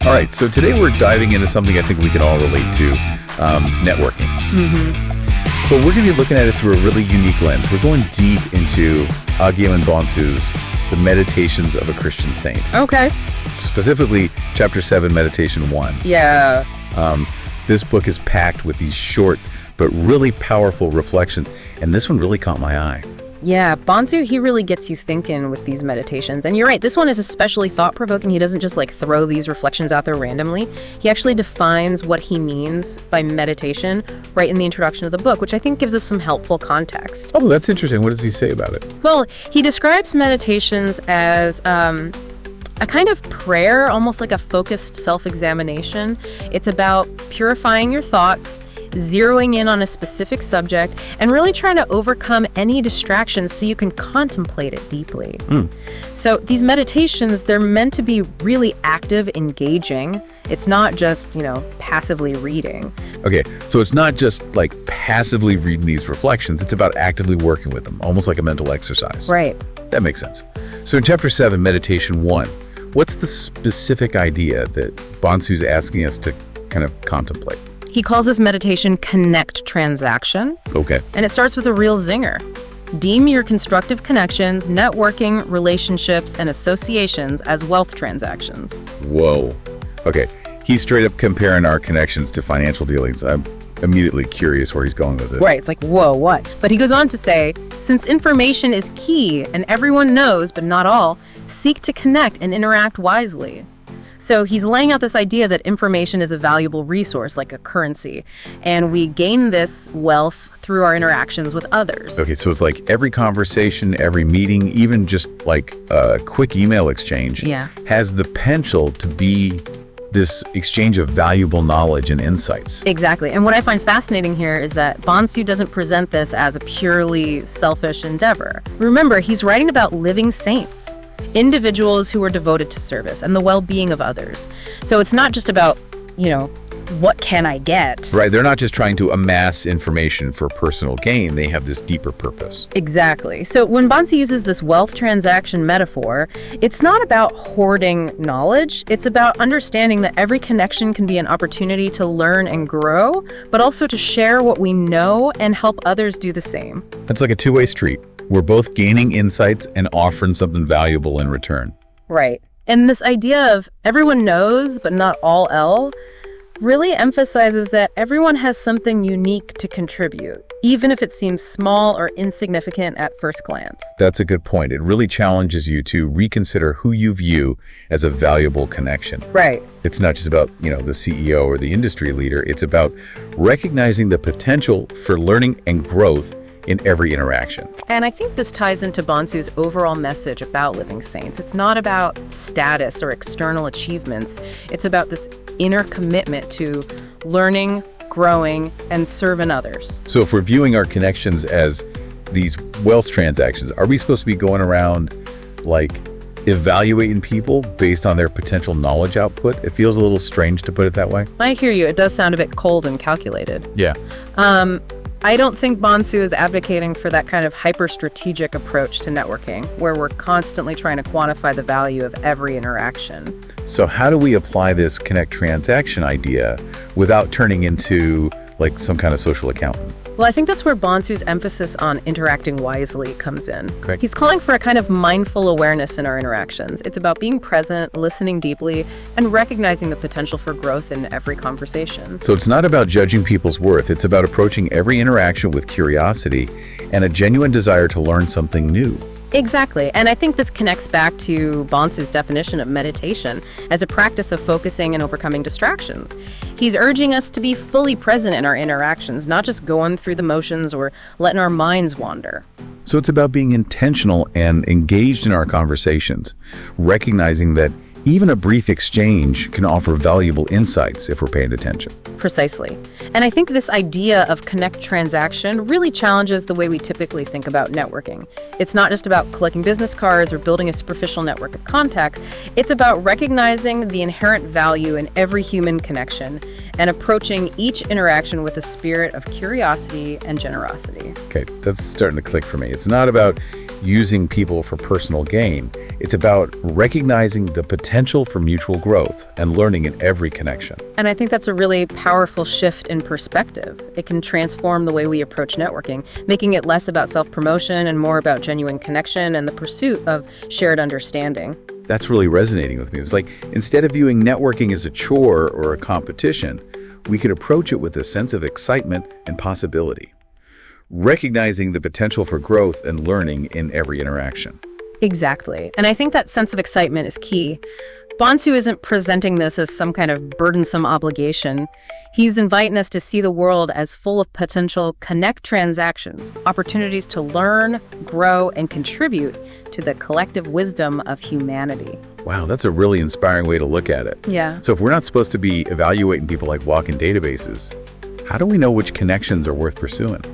All right, so today we're diving into something I think we can all relate to, networking. But we're going to be looking at it through a really unique lens. We're going deep into Agyeman Bonsu's The Meditations of a Christian Saint. Okay. Specifically, Chapter 7, Meditation 1. Yeah. This book is packed with these short but really powerful reflections, and this one really caught my eye. Yeah, Bonsu, he really gets you thinking with these meditations. And you're right, this one is especially thought-provoking. He doesn't just throw these reflections out there randomly. He actually defines what he means by meditation right in the introduction of the book, which I think gives us some helpful context. Oh, that's interesting. What does he say about it? Well, he describes meditations as a kind of prayer, almost like a focused self-examination. It's about purifying your thoughts, zeroing in on a specific subject, and really trying to overcome any distractions so you can contemplate it deeply. So these meditations, they're meant to be really active, engaging. It's not just, passively reading. Okay, so it's not just passively reading these reflections, it's about actively working with them, almost like a mental exercise. Right. That makes sense. So in Chapter 7, Meditation 1, what's the specific idea that Bonsu's asking us to kind of contemplate? He calls this meditation connect transaction. Okay. And it starts with a real zinger. Deem your constructive connections, networking, relationships, and associations as wealth transactions. Whoa. Okay. He's straight up comparing our connections to financial dealings. I'm immediately curious where he's going with it. Right. It's like, whoa, what? But he goes on to say, since information is key and everyone knows, but not all, seek to connect and interact wisely. So he's laying out this idea that information is a valuable resource, like a currency, and we gain this wealth through our interactions with others. Okay, so it's like every conversation, every meeting, even just a quick email exchange has the potential to be this exchange of valuable knowledge and insights. Exactly. And what I find fascinating here is that Bonsu doesn't present this as a purely selfish endeavor. Remember, he's writing about living saints. Individuals who are devoted to service and the well-being of others. So it's not just about, what can I get? Right, they're not just trying to amass information for personal gain, they have this deeper purpose. Exactly. So when Bonsu uses this wealth transaction metaphor, it's not about hoarding knowledge, it's about understanding that every connection can be an opportunity to learn and grow, but also to share what we know and help others do the same. It's like a two-way street. We're both gaining insights and offering something valuable in return. Right. And this idea of everyone knows, but not all really emphasizes that everyone has something unique to contribute, even if it seems small or insignificant at first glance. That's a good point. It really challenges you to reconsider who you view as a valuable connection. Right. It's not just about, the CEO or the industry leader. It's about recognizing the potential for learning and growth in every interaction. And I think this ties into Bonsu's overall message about living saints. It's not about status or external achievements. It's about this inner commitment to learning, growing, and serving others. So if we're viewing our connections as these wealth transactions, are we supposed to be going around evaluating people based on their potential knowledge output? It feels a little strange to put it that way. I hear you. It does sound a bit cold and calculated. Yeah. I don't think Bonsu is advocating for that kind of hyper-strategic approach to networking, where we're constantly trying to quantify the value of every interaction. So how do we apply this connect transaction idea without turning into some kind of social accountant? Well, I think that's where Bonsu's emphasis on interacting wisely comes in. Correct. He's calling for a kind of mindful awareness in our interactions. It's about being present, listening deeply, and recognizing the potential for growth in every conversation. So it's not about judging people's worth. It's about approaching every interaction with curiosity and a genuine desire to learn something new. Exactly. And I think this connects back to Bonsu's definition of meditation as a practice of focusing and overcoming distractions. He's urging us to be fully present in our interactions, not just going through the motions or letting our minds wander. So it's about being intentional and engaged in our conversations, recognizing that even a brief exchange can offer valuable insights if we're paying attention. Precisely. And I think this idea of connect transaction really challenges the way we typically think about networking. It's not just about collecting business cards or building a superficial network of contacts. It's about recognizing the inherent value in every human connection and approaching each interaction with a spirit of curiosity and generosity. Okay, that's starting to click for me. It's not about using people for personal gain. It's about recognizing the potential for mutual growth and learning in every connection. And I think that's a really powerful shift in perspective. It can transform the way we approach networking, making it less about self-promotion and more about genuine connection and the pursuit of shared understanding. That's really resonating with me. It's like, instead of viewing networking as a chore or a competition, we could approach it with a sense of excitement and possibility, recognizing the potential for growth and learning in every interaction. Exactly. And I think that sense of excitement is key. Bonsu isn't presenting this as some kind of burdensome obligation. He's inviting us to see the world as full of potential connect transactions, opportunities to learn, grow, and contribute to the collective wisdom of humanity. Wow, that's a really inspiring way to look at it. Yeah. So if we're not supposed to be evaluating people like walk-in databases, how do we know which connections are worth pursuing?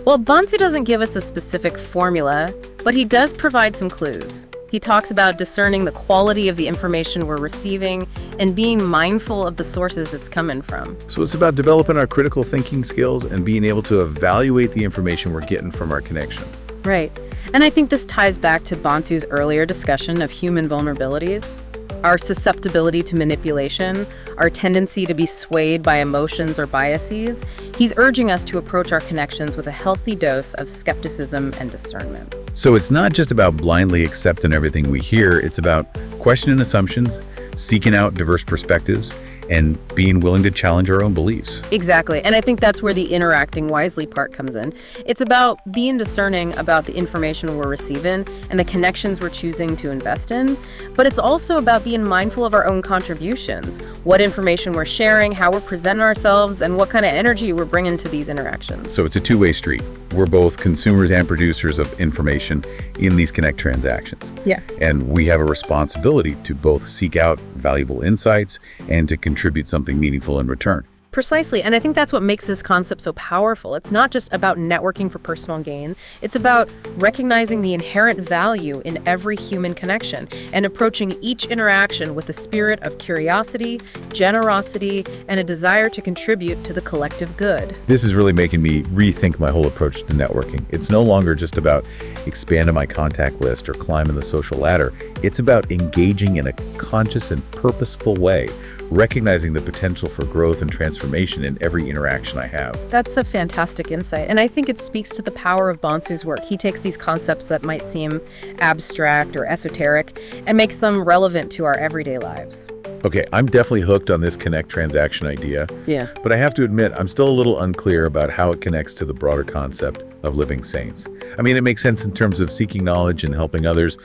Well, Bonsu doesn't give us a specific formula, but he does provide some clues. He talks about discerning the quality of the information we're receiving and being mindful of the sources it's coming from. So it's about developing our critical thinking skills and being able to evaluate the information we're getting from our connections. Right. And I think this ties back to Bonsu's earlier discussion of human vulnerabilities. Our susceptibility to manipulation, our tendency to be swayed by emotions or biases. He's urging us to approach our connections with a healthy dose of skepticism and discernment. So it's not just about blindly accepting everything we hear, it's about questioning assumptions, seeking out diverse perspectives, and being willing to challenge our own beliefs. Exactly. And I think that's where the interacting wisely part comes in. It's about being discerning about the information we're receiving and the connections we're choosing to invest in. But it's also about being mindful of our own contributions, what information we're sharing, how we're presenting ourselves, and what kind of energy we're bringing to these interactions. So it's a two-way street. We're both consumers and producers of information in these connect transactions. Yeah. And we have a responsibility to both seek out valuable insights and to contribute something meaningful in return. Precisely. And I think that's what makes this concept so powerful. It's not just about networking for personal gain. It's about recognizing the inherent value in every human connection and approaching each interaction with a spirit of curiosity, generosity, and a desire to contribute to the collective good. This is really making me rethink my whole approach to networking. It's no longer just about expanding my contact list or climbing the social ladder. It's about engaging in a conscious and purposeful way, recognizing the potential for growth and transformation in every interaction I have. That's a fantastic insight. And I think it speaks to the power of Bonsu's work. He takes these concepts that might seem abstract or esoteric and makes them relevant to our everyday lives. Okay, I'm definitely hooked on this connect transaction idea. Yeah. But I have to admit, I'm still a little unclear about how it connects to the broader concept of living saints. I mean, it makes sense in terms of seeking knowledge and helping others,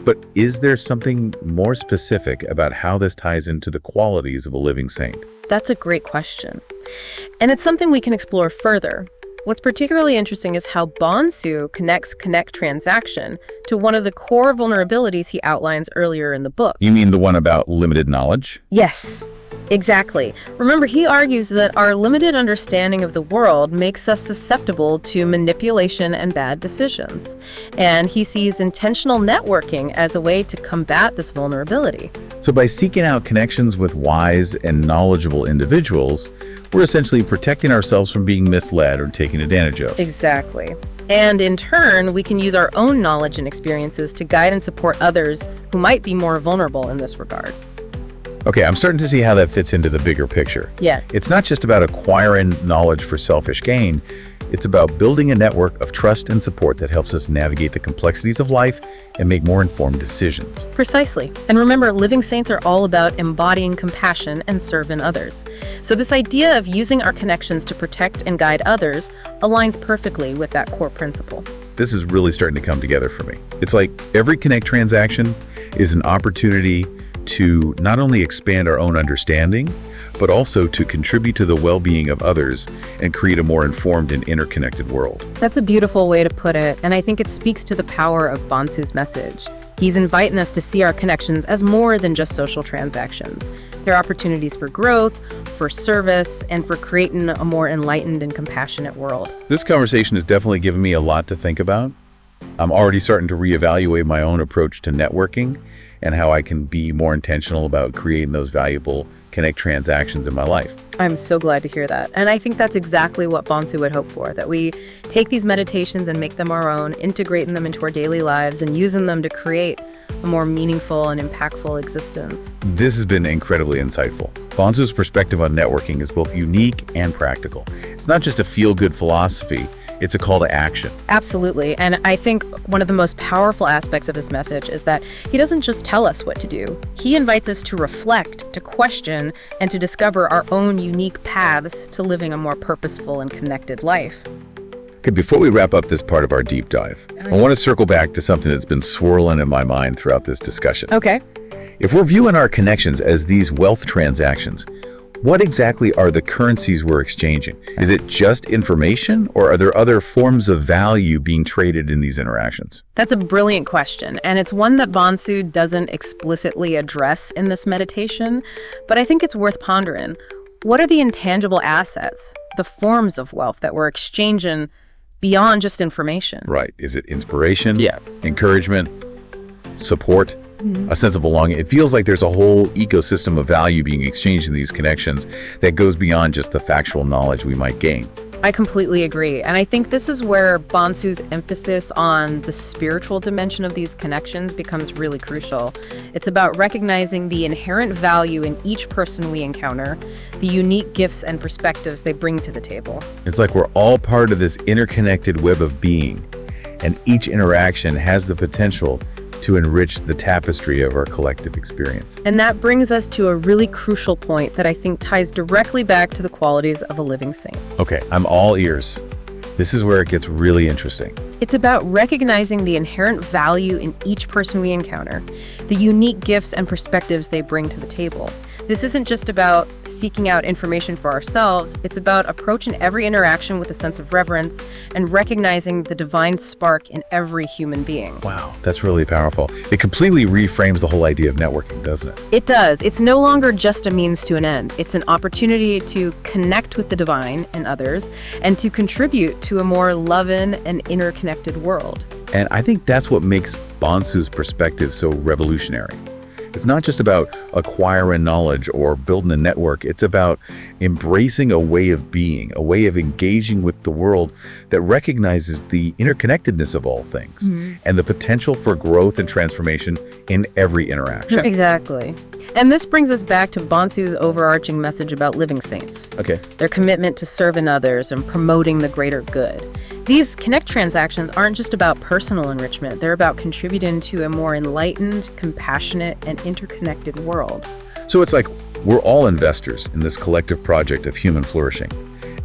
but is there something more specific about how this ties into the qualities of a living saint? That's a great question. And it's something we can explore further. What's particularly interesting is how Bonsu connects connect transaction to one of the core vulnerabilities he outlines earlier in the book. You mean the one about limited knowledge? Yes, exactly. Remember, he argues that our limited understanding of the world makes us susceptible to manipulation and bad decisions. And he sees intentional networking as a way to combat this vulnerability. So by seeking out connections with wise and knowledgeable individuals, we're essentially protecting ourselves from being misled or taken advantage of. Exactly. And in turn, we can use our own knowledge and experiences to guide and support others who might be more vulnerable in this regard. Okay, I'm starting to see how that fits into the bigger picture. Yeah. It's not just about acquiring knowledge for selfish gain. It's about building a network of trust and support that helps us navigate the complexities of life and make more informed decisions. Precisely. And remember, living saints are all about embodying compassion and serving others. So this idea of using our connections to protect and guide others aligns perfectly with that core principle. This is really starting to come together for me. It's like every Connect transaction is an opportunity to not only expand our own understanding, but also to contribute to the well-being of others and create a more informed and interconnected world. That's a beautiful way to put it, and I think it speaks to the power of Bonsu's message. He's inviting us to see our connections as more than just social transactions. They're opportunities for growth, for service, and for creating a more enlightened and compassionate world. This conversation has definitely given me a lot to think about. I'm already starting to reevaluate my own approach to networking and how I can be more intentional about creating those valuable Connect transactions in my life. I'm so glad to hear that. And I think that's exactly what Bonsu would hope for, that we take these meditations and make them our own, integrating them into our daily lives and using them to create a a more meaningful and impactful existence. This has been incredibly insightful. Bonsu's perspective on networking is both unique and practical. It's not just a feel-good philosophy, it's a call to action. Absolutely. And I think one of the most powerful aspects of his message is that he doesn't just tell us what to do. He invites us to reflect, to question, and to discover our own unique paths to living a more purposeful and connected life. Okay, before we wrap up this part of our deep dive, I want to circle back to something that's been swirling in my mind throughout this discussion. Okay. If we're viewing our connections as these wealth transactions, what exactly are the currencies we're exchanging? Is it just information, or are there other forms of value being traded in these interactions? That's a brilliant question, and it's one that Bonsu doesn't explicitly address in this meditation, but I think it's worth pondering. What are the intangible assets, the forms of wealth that we're exchanging beyond just information? Right. Is it inspiration? Yeah. Encouragement? Support? A sense of belonging? It feels like there's a whole ecosystem of value being exchanged in these connections that goes beyond just the factual knowledge we might gain. I completely agree. And I think this is where Bonsu's emphasis on the spiritual dimension of these connections becomes really crucial. It's about recognizing the inherent value in each person we encounter, the unique gifts and perspectives they bring to the table. It's like we're all part of this interconnected web of being, and each interaction has the potential to enrich the tapestry of our collective experience. And that brings us to a really crucial point that I think ties directly back to the qualities of a living saint. Okay, I'm all ears. This is where it gets really interesting. It's about recognizing the inherent value in each person we encounter, the unique gifts and perspectives they bring to the table. This isn't just about seeking out information for ourselves, it's about approaching every interaction with a sense of reverence and recognizing the divine spark in every human being. Wow, that's really powerful. It completely reframes the whole idea of networking, doesn't it? It does. It's no longer just a means to an end. It's an opportunity to connect with the divine and others and to contribute to a more loving and interconnected world. And I think that's what makes Bonsu's perspective so revolutionary. It's not just about acquiring knowledge or building a network. It's about embracing a way of being, a way of engaging with the world that recognizes the interconnectedness of all things and the potential for growth and transformation in every interaction. Exactly. And this brings us back to Bonsu's overarching message about living saints. Okay. Their commitment to serving others and promoting the greater good. These Connect transactions aren't just about personal enrichment. They're about contributing to a more enlightened, compassionate, and interconnected world. So it's like we're all investors in this collective project of human flourishing,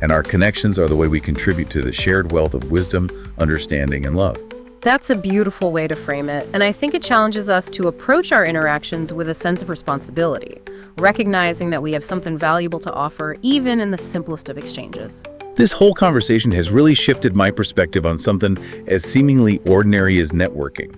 and our connections are the way we contribute to the shared wealth of wisdom, understanding, and love. That's a beautiful way to frame it, and I think it challenges us to approach our interactions with a sense of responsibility, recognizing that we have something valuable to offer even in the simplest of exchanges. This whole conversation has really shifted my perspective on something as seemingly ordinary as networking.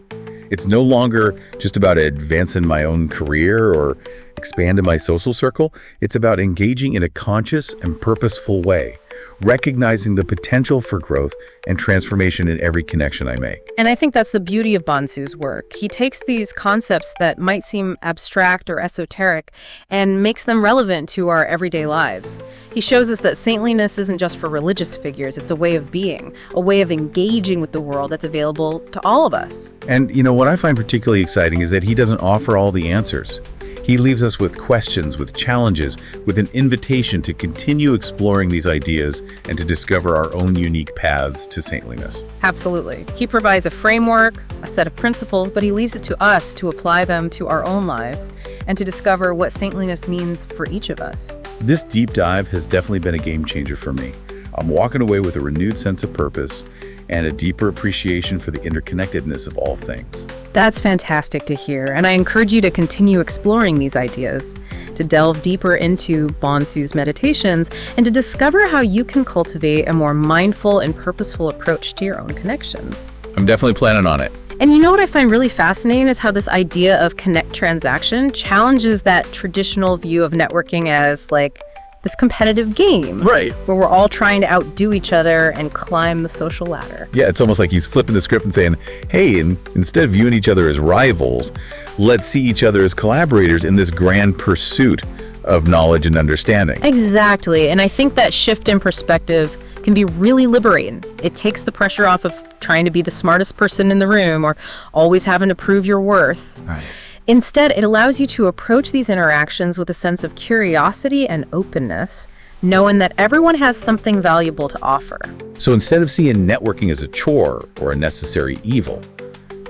It's no longer just about advancing my own career or expanding my social circle. It's about engaging in a conscious and purposeful way, recognizing the potential for growth and transformation in every connection I make. And I think that's the beauty of Bonsu's work. He takes these concepts that might seem abstract or esoteric and makes them relevant to our everyday lives. He shows us that saintliness isn't just for religious figures, it's a way of being, a way of engaging with the world that's available to all of us. And what I find particularly exciting is that he doesn't offer all the answers. He leaves us with questions, with challenges, with an invitation to continue exploring these ideas and to discover our own unique paths to saintliness. Absolutely. He provides a framework, a set of principles, but he leaves it to us to apply them to our own lives and to discover what saintliness means for each of us. This deep dive has definitely been a game changer for me. I'm walking away with a renewed sense of purpose and a deeper appreciation for the interconnectedness of all things. That's fantastic to hear, and I encourage you to continue exploring these ideas, to delve deeper into Bonsu's meditations, and to discover how you can cultivate a more mindful and purposeful approach to your own connections. I'm definitely planning on it. And you know what I find really fascinating is how this idea of Connect transaction challenges that traditional view of networking as like this competitive game. Right. Where we're all trying to outdo each other and climb the social ladder. Yeah, it's almost like he's flipping the script and saying, hey, instead of viewing each other as rivals, let's see each other as collaborators in this grand pursuit of knowledge and understanding. Exactly. And I think that shift in perspective can be really liberating. It takes the pressure off of trying to be the smartest person in the room or always having to prove your worth. Right. Instead, it allows you to approach these interactions with a sense of curiosity and openness, knowing that everyone has something valuable to offer. So instead of seeing networking as a chore or a necessary evil,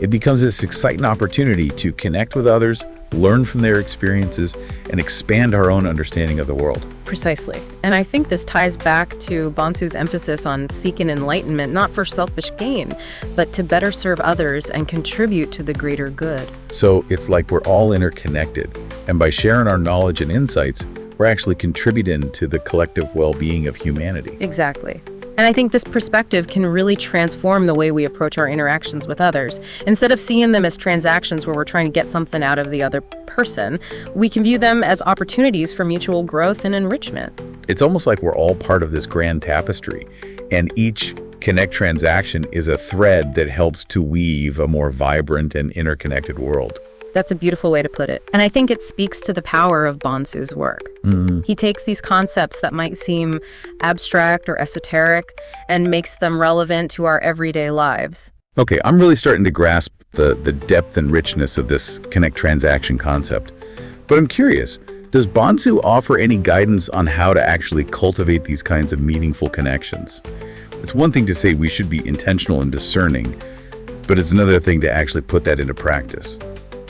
it becomes this exciting opportunity to connect with others, learn from their experiences, and expand our own understanding of the world. Precisely. And I think this ties back to Bonsu's emphasis on seeking enlightenment, not for selfish gain, but to better serve others and contribute to the greater good. So it's like we're all interconnected, and by sharing our knowledge and insights, we're actually contributing to the collective well-being of humanity. Exactly. And I think this perspective can really transform the way we approach our interactions with others. Instead of seeing them as transactions where we're trying to get something out of the other person, we can view them as opportunities for mutual growth and enrichment. It's almost like we're all part of this grand tapestry, and each Connect transaction is a thread that helps to weave a more vibrant and interconnected world. That's a beautiful way to put it. And I think it speaks to the power of Bonsu's work. He takes these concepts that might seem abstract or esoteric and makes them relevant to our everyday lives. Okay, I'm really starting to grasp the depth and richness of this Connect transaction concept. But I'm curious, does Bonsu offer any guidance on how to actually cultivate these kinds of meaningful connections? It's one thing to say we should be intentional and discerning, but it's another thing to actually put that into practice.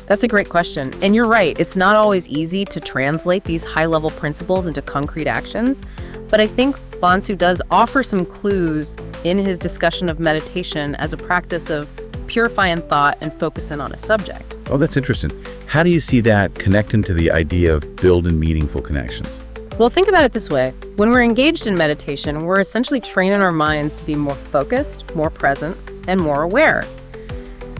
That's a great question. And you're right, it's not always easy to translate these high-level principles into concrete actions. But I think Bonsu does offer some clues in his discussion of meditation as a practice of purifying thought and focusing on a subject. Oh, that's interesting. How do you see that connecting to the idea of building meaningful connections? Well, think about it this way. When we're engaged in meditation, we're essentially training our minds to be more focused, more present, and more aware.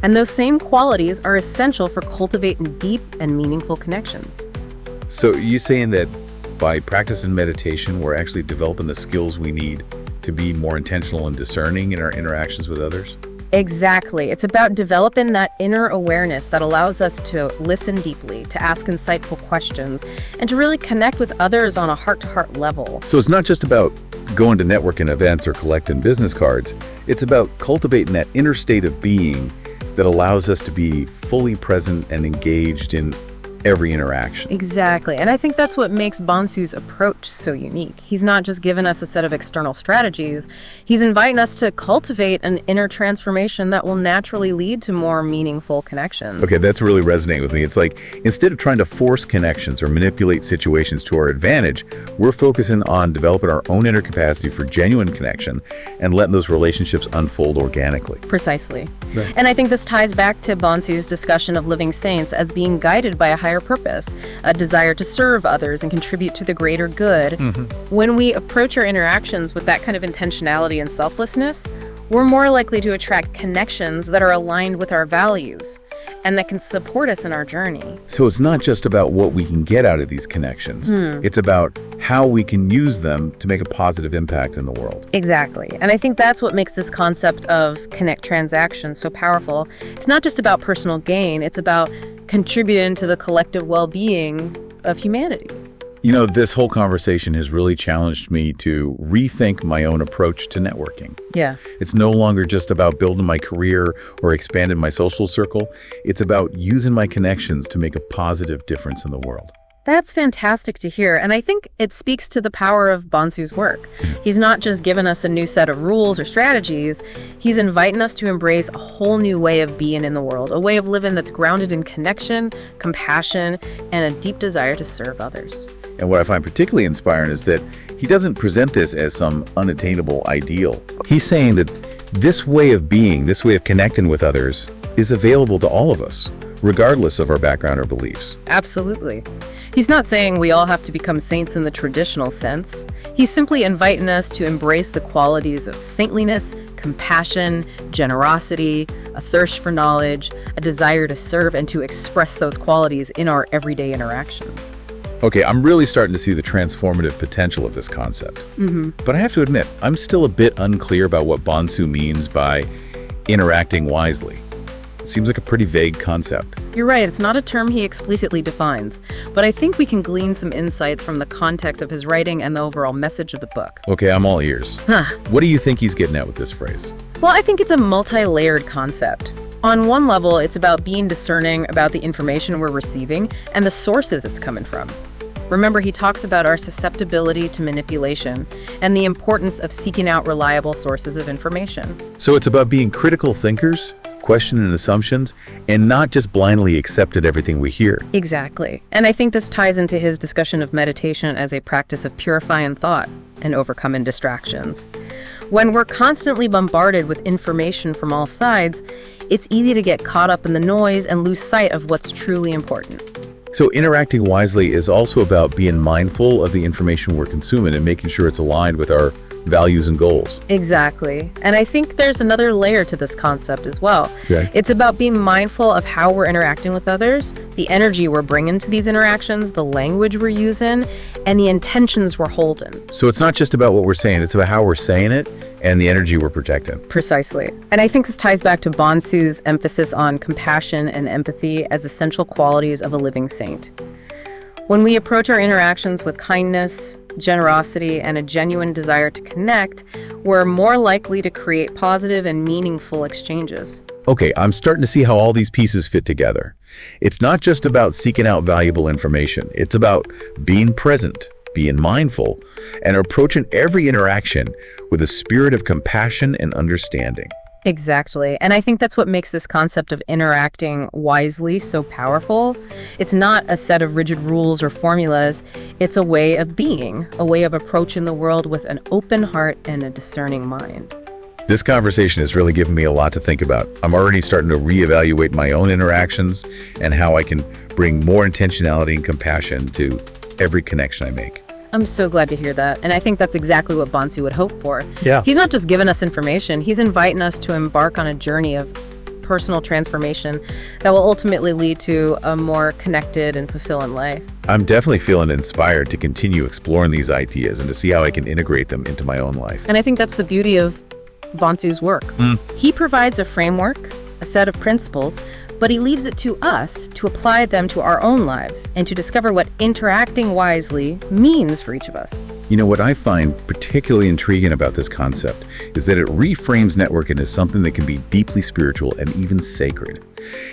And those same qualities are essential for cultivating deep and meaningful connections. So you saying that by practicing meditation, we're actually developing the skills we need to be more intentional and discerning in our interactions with others? Exactly. It's about developing that inner awareness that allows us to listen deeply, to ask insightful questions, and to really connect with others on a heart-to-heart level. So it's not just about going to networking events or collecting business cards. It's about cultivating that inner state of being that allows us to be fully present and engaged in every interaction. Exactly. And I think that's what makes Bonsu's approach so unique. He's not just giving us a set of external strategies. He's inviting us to cultivate an inner transformation that will naturally lead to more meaningful connections. Okay, that's really resonating with me. It's like instead of trying to force connections or manipulate situations to our advantage, we're focusing on developing our own inner capacity for genuine connection and letting those relationships unfold organically. Precisely. Right. And I think this ties back to Bonsu's discussion of living saints as being guided by a higher purpose, a desire to serve others and contribute to the greater good. When we approach our interactions with that kind of intentionality and selflessness, we're more likely to attract connections that are aligned with our values and that can support us in our journey. So it's not just about what we can get out of these connections. It's about how we can use them to make a positive impact in the world. Exactly. And I think that's what makes this concept of Connect transaction so powerful. It's not just about personal gain, it's about contributing to the collective well-being of humanity. You know, this whole conversation has really challenged me to rethink my own approach to networking. Yeah. It's no longer just about building my career or expanding my social circle. It's about using my connections to make a positive difference in the world. That's fantastic to hear, and I think it speaks to the power of Bonsu's work. He's not just given us a new set of rules or strategies, he's inviting us to embrace a whole new way of being in the world, a way of living that's grounded in connection, compassion, and a deep desire to serve others. And what I find particularly inspiring is that he doesn't present this as some unattainable ideal. He's saying that this way of being, this way of connecting with others, is available to all of us, regardless of our background or beliefs. Absolutely. He's not saying we all have to become saints in the traditional sense. He's simply inviting us to embrace the qualities of saintliness, compassion, generosity, a thirst for knowledge, a desire to serve, and to express those qualities in our everyday interactions. Okay, I'm really starting to see the transformative potential of this concept. But I have to admit, I'm still a bit unclear about what Bonsu means by interacting wisely. It seems like a pretty vague concept. You're right, it's not a term he explicitly defines, but I think we can glean some insights from the context of his writing and the overall message of the book. Okay, I'm all ears. Huh. What do you think he's getting at with this phrase? Well, I think it's a multi-layered concept. On one level, it's about being discerning about the information we're receiving and the sources it's coming from. Remember, he talks about our susceptibility to manipulation and the importance of seeking out reliable sources of information. So it's about being critical thinkers, questioning assumptions, and not just blindly accepting everything we hear. Exactly. And I think this ties into his discussion of meditation as a practice of purifying thought and overcoming distractions. When we're constantly bombarded with information from all sides, it's easy to get caught up in the noise and lose sight of what's truly important. So interacting wisely is also about being mindful of the information we're consuming and making sure it's aligned with our values and goals. Exactly. And I think there's another layer to this concept as well. Okay. It's about being mindful of how we're interacting with others, the energy we're bringing to these interactions, the language we're using, and the intentions we're holding. So it's not just about what we're saying, it's about how we're saying it and the energy we're protecting. Precisely. And I think this ties back to Bonsu's emphasis on compassion and empathy as essential qualities of a living saint. When we approach our interactions with kindness, generosity, and a genuine desire to connect, we're more likely to create positive and meaningful exchanges. Okay, I'm starting to see how all these pieces fit together. It's not just about seeking out valuable information. It's about being present, being mindful, and approaching every interaction with a spirit of compassion and understanding. Exactly. And I think that's what makes this concept of interacting wisely so powerful. It's not a set of rigid rules or formulas. It's a way of being, a way of approaching the world with an open heart and a discerning mind. This conversation has really given me a lot to think about. I'm already starting to reevaluate my own interactions and how I can bring more intentionality and compassion to every connection I make. I'm so glad to hear that. And I think that's exactly what Bonsu would hope for. Yeah. He's not just giving us information, he's inviting us to embark on a journey of personal transformation that will ultimately lead to a more connected and fulfilling life. I'm definitely feeling inspired to continue exploring these ideas and to see how I can integrate them into my own life. And I think that's the beauty of Bonsu's work. He provides a framework, a set of principles, but he leaves it to us to apply them to our own lives and to discover what interacting wisely means for each of us. You know, what I find particularly intriguing about this concept is that it reframes networking as something that can be deeply spiritual and even sacred.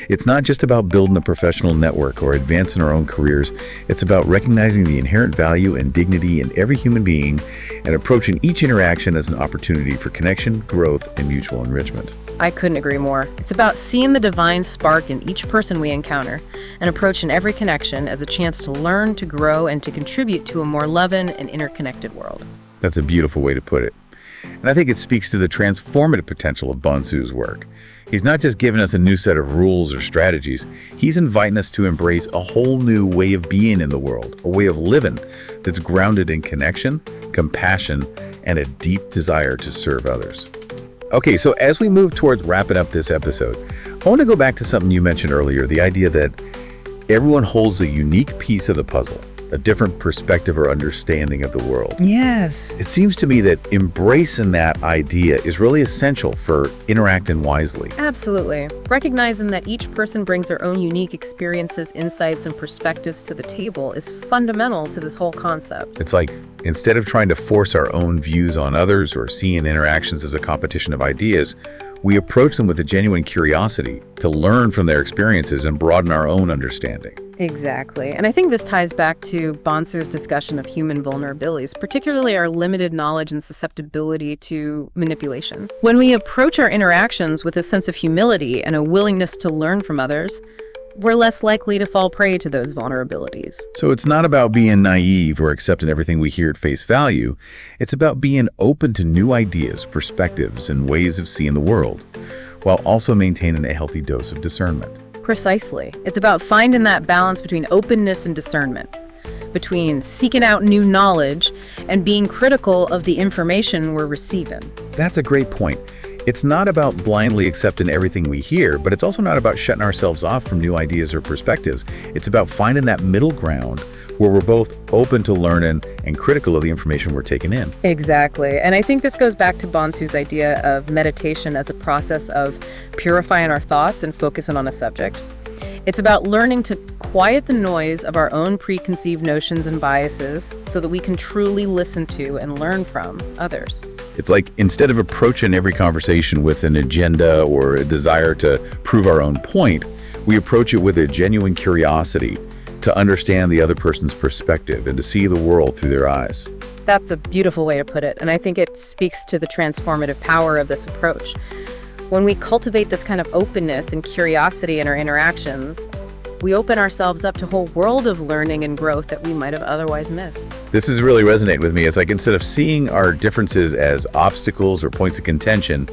It's not just about building a professional network or advancing our own careers. It's about recognizing the inherent value and dignity in every human being and approaching each interaction as an opportunity for connection, growth, and mutual enrichment. I couldn't agree more. It's about seeing the divine spark in each person we encounter and approaching every connection as a chance to learn, to grow, and to contribute to a more loving and interconnected world. That's a beautiful way to put it. And I think it speaks to the transformative potential of Bonsu's work. He's not just giving us a new set of rules or strategies. He's inviting us to embrace a whole new way of being in the world, a way of living that's grounded in connection, compassion, and a deep desire to serve others. Okay, so as we move towards wrapping up this episode, I want to go back to something you mentioned earlier, the idea that everyone holds a unique piece of the puzzle, a different perspective or understanding of the world. Yes. It seems to me that embracing that idea is really essential for interacting wisely. Absolutely. Recognizing that each person brings their own unique experiences, insights, and perspectives to the table is fundamental to this whole concept. It's like, instead of trying to force our own views on others or seeing interactions as a competition of ideas, we approach them with a genuine curiosity to learn from their experiences and broaden our own understanding. Exactly. And I think this ties back to Bonsu's discussion of human vulnerabilities, particularly our limited knowledge and susceptibility to manipulation. When we approach our interactions with a sense of humility and a willingness to learn from others, we're less likely to fall prey to those vulnerabilities. So it's not about being naive or accepting everything we hear at face value. It's about being open to new ideas, perspectives, and ways of seeing the world, while also maintaining a healthy dose of discernment. Precisely. It's about finding that balance between openness and discernment, between seeking out new knowledge and being critical of the information we're receiving. That's a great point. It's not about blindly accepting everything we hear, but it's also not about shutting ourselves off from new ideas or perspectives. It's about finding that middle ground where we're both open to learning and critical of the information we're taking in. Exactly. And I think this goes back to Bonsu's idea of meditation as a process of purifying our thoughts and focusing on a subject. It's about learning to quiet the noise of our own preconceived notions and biases so that we can truly listen to and learn from others. It's like instead of approaching every conversation with an agenda or a desire to prove our own point, we approach it with a genuine curiosity to understand the other person's perspective and to see the world through their eyes. That's a beautiful way to put it, and I think it speaks to the transformative power of this approach. When we cultivate this kind of openness and curiosity in our interactions, we open ourselves up to a whole world of learning and growth that we might have otherwise missed. This is really resonating with me. It's like instead of seeing our differences as obstacles or points of contention,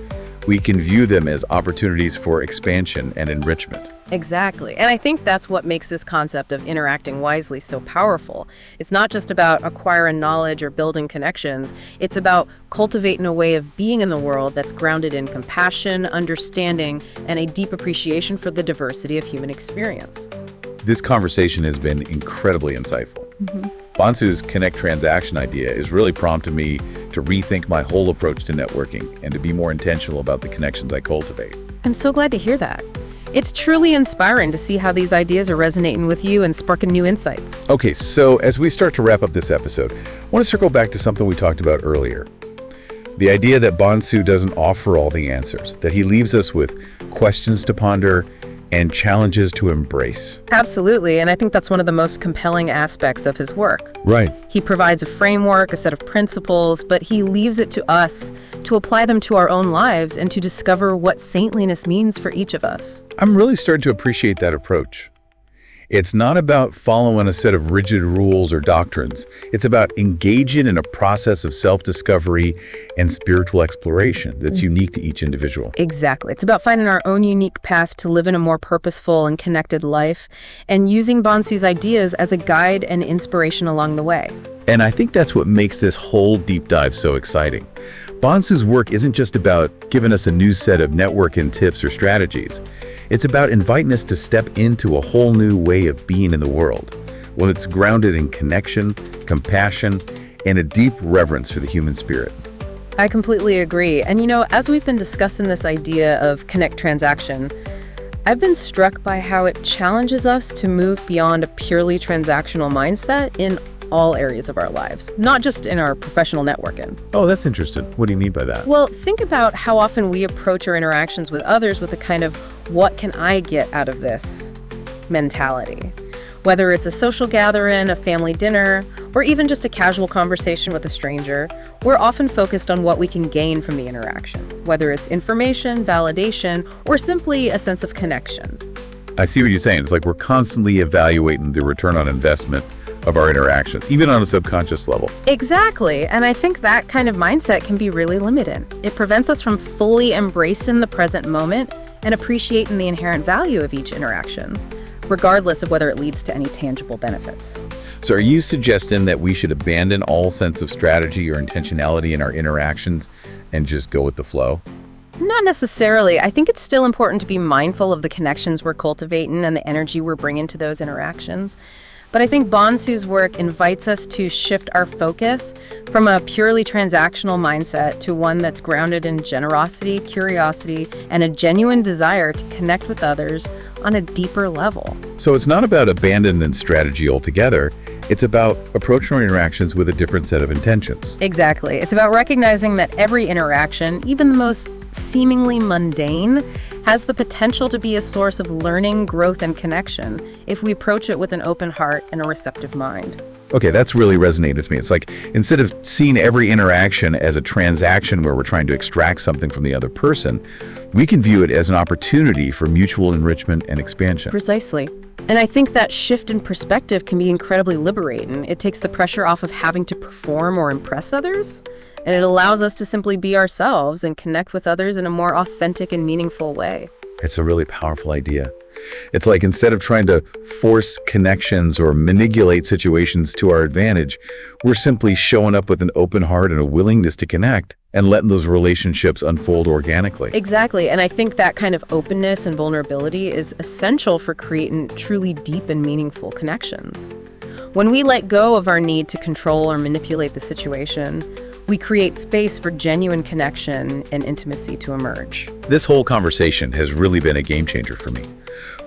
we can view them as opportunities for expansion and enrichment. Exactly. And I think that's what makes this concept of interacting wisely so powerful. It's not just about acquiring knowledge or building connections. It's about cultivating a way of being in the world that's grounded in compassion, understanding, and a deep appreciation for the diversity of human experience. This conversation has been incredibly insightful. Bonsu's connect transaction idea is really prompting me to rethink my whole approach to networking and to be more intentional about the connections I cultivate. I'm so glad to hear that. It's truly inspiring to see how these ideas are resonating with you and sparking new insights. Okay, so as we start to wrap up this episode, I want to circle back to something we talked about earlier. The idea that Bonsu doesn't offer all the answers, that he leaves us with questions to ponder and challenges to embrace. Absolutely, and I think that's one of the most compelling aspects of his work. Right. He provides a framework, a set of principles, but he leaves it to us to apply them to our own lives and to discover what saintliness means for each of us. I'm really starting to appreciate that approach. It's not about following a set of rigid rules or doctrines. It's about engaging in a process of self-discovery and spiritual exploration that's unique to each individual. Exactly. It's about finding our own unique path to live in a more purposeful and connected life and using Bonsu's ideas as a guide and inspiration along the way. And I think that's what makes this whole deep dive so exciting. Bonsu's work isn't just about giving us a new set of networking tips or strategies. It's about inviting us to step into a whole new way of being in the world, one that's grounded in connection, compassion, and a deep reverence for the human spirit. I completely agree. And as we've been discussing this idea of connect transaction, I've been struck by how it challenges us to move beyond a purely transactional mindset in all areas of our lives, not just in our professional networking. Oh, that's interesting. What do you mean by that? Well, think about how often we approach our interactions with others with a kind of, what can I get out of this mentality? Whether it's a social gathering, a family dinner, or even just a casual conversation with a stranger, we're often focused on what we can gain from the interaction, whether it's information, validation, or simply a sense of connection. I see what you're saying. It's like we're constantly evaluating the return on investment of our interactions, even on a subconscious level. Exactly. And I think that kind of mindset can be really limiting. It prevents us from fully embracing the present moment and appreciating the inherent value of each interaction, regardless of whether it leads to any tangible benefits. So are you suggesting that we should abandon all sense of strategy or intentionality in our interactions and just go with the flow? Not necessarily. I think it's still important to be mindful of the connections we're cultivating and the energy we're bringing to those interactions. But I think Bonsu's work invites us to shift our focus from a purely transactional mindset to one that's grounded in generosity, curiosity, and a genuine desire to connect with others on a deeper level. So it's not about abandoning strategy altogether. It's about approaching our interactions with a different set of intentions. Exactly. It's about recognizing that every interaction, even the most seemingly mundane, has the potential to be a source of learning, growth, and connection if we approach it with an open heart and a receptive mind. Okay, that's really resonated with me. It's like instead of seeing every interaction as a transaction where we're trying to extract something from the other person, we can view it as an opportunity for mutual enrichment and expansion. Precisely. And I think that shift in perspective can be incredibly liberating. It takes the pressure off of having to perform or impress others, and it allows us to simply be ourselves and connect with others in a more authentic and meaningful way. It's a really powerful idea. It's like instead of trying to force connections or manipulate situations to our advantage, we're simply showing up with an open heart and a willingness to connect and letting those relationships unfold organically. Exactly. And I think that kind of openness and vulnerability is essential for creating truly deep and meaningful connections. When we let go of our need to control or manipulate the situation, we create space for genuine connection and intimacy to emerge. This whole conversation has really been a game changer for me.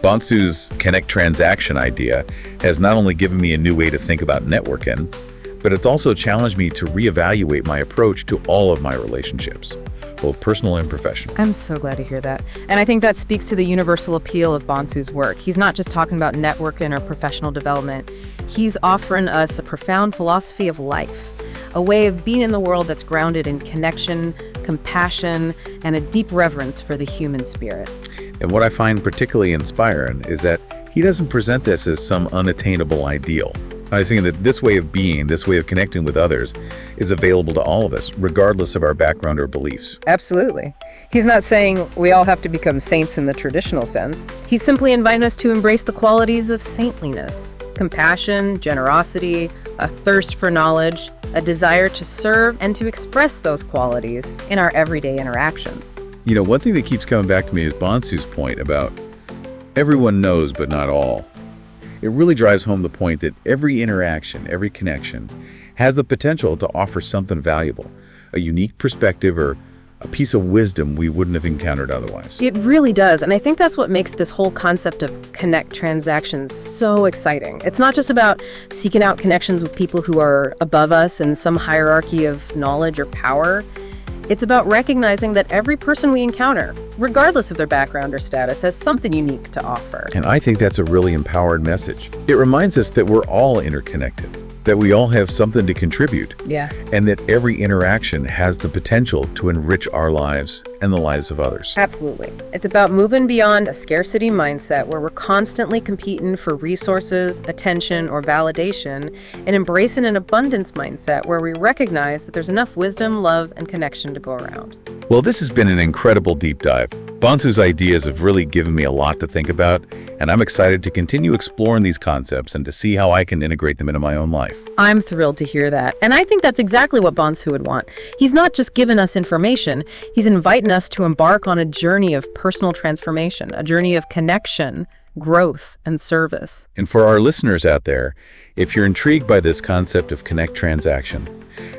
Bonsu's connect transaction idea has not only given me a new way to think about networking, but it's also challenged me to reevaluate my approach to all of my relationships, both personal and professional. I'm so glad to hear that. And I think that speaks to the universal appeal of Bonsu's work. He's not just talking about networking or professional development. He's offering us a profound philosophy of life, a way of being in the world that's grounded in connection, compassion, and a deep reverence for the human spirit. And what I find particularly inspiring is that he doesn't present this as some unattainable ideal. I was thinking that this way of being, this way of connecting with others, is available to all of us, regardless of our background or beliefs. Absolutely. He's not saying we all have to become saints in the traditional sense. He's simply inviting us to embrace the qualities of saintliness, compassion, generosity, a thirst for knowledge, a desire to serve and to express those qualities in our everyday interactions. You know, one thing that keeps coming back to me is Bonsu's point about everyone knows, but not all. It really drives home the point that every interaction, every connection, has the potential to offer something valuable, a unique perspective or a piece of wisdom we wouldn't have encountered otherwise. It really does, and I think that's what makes this whole concept of connect transactions so exciting. It's not just about seeking out connections with people who are above us in some hierarchy of knowledge or power. It's about recognizing that every person we encounter, regardless of their background or status, has something unique to offer. And I think that's a really empowered message. It reminds us that we're all interconnected, that we all have something to contribute, and that every interaction has the potential to enrich our lives and the lives of others. Absolutely. It's about moving beyond a scarcity mindset where we're constantly competing for resources, attention, or validation, and embracing an abundance mindset where we recognize that there's enough wisdom, love, and connection to go around. Well, this has been an incredible deep dive. Bonsu's ideas have really given me a lot to think about, and I'm excited to continue exploring these concepts and to see how I can integrate them into my own life. I'm thrilled to hear that. And I think that's exactly what Bonsu would want. He's not just giving us information, he's inviting us to embark on a journey of personal transformation, a journey of connection, growth, and service. And for our listeners out there, if you're intrigued by this concept of connect transaction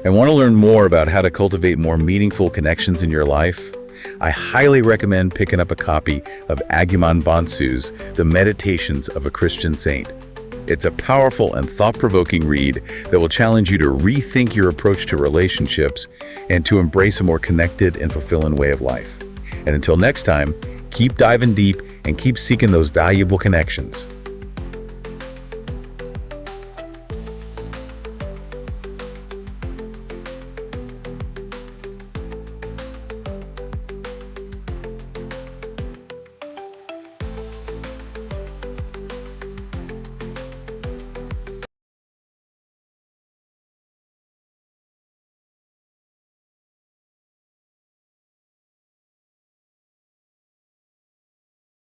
and want to learn more about how to cultivate more meaningful connections in your life, I highly recommend picking up a copy of Agumon Bonsu's The Meditations of a Christian Saint. It's a powerful and thought-provoking read that will challenge you to rethink your approach to relationships and to embrace a more connected and fulfilling way of life. And until next time, keep diving deep and keep seeking those valuable connections.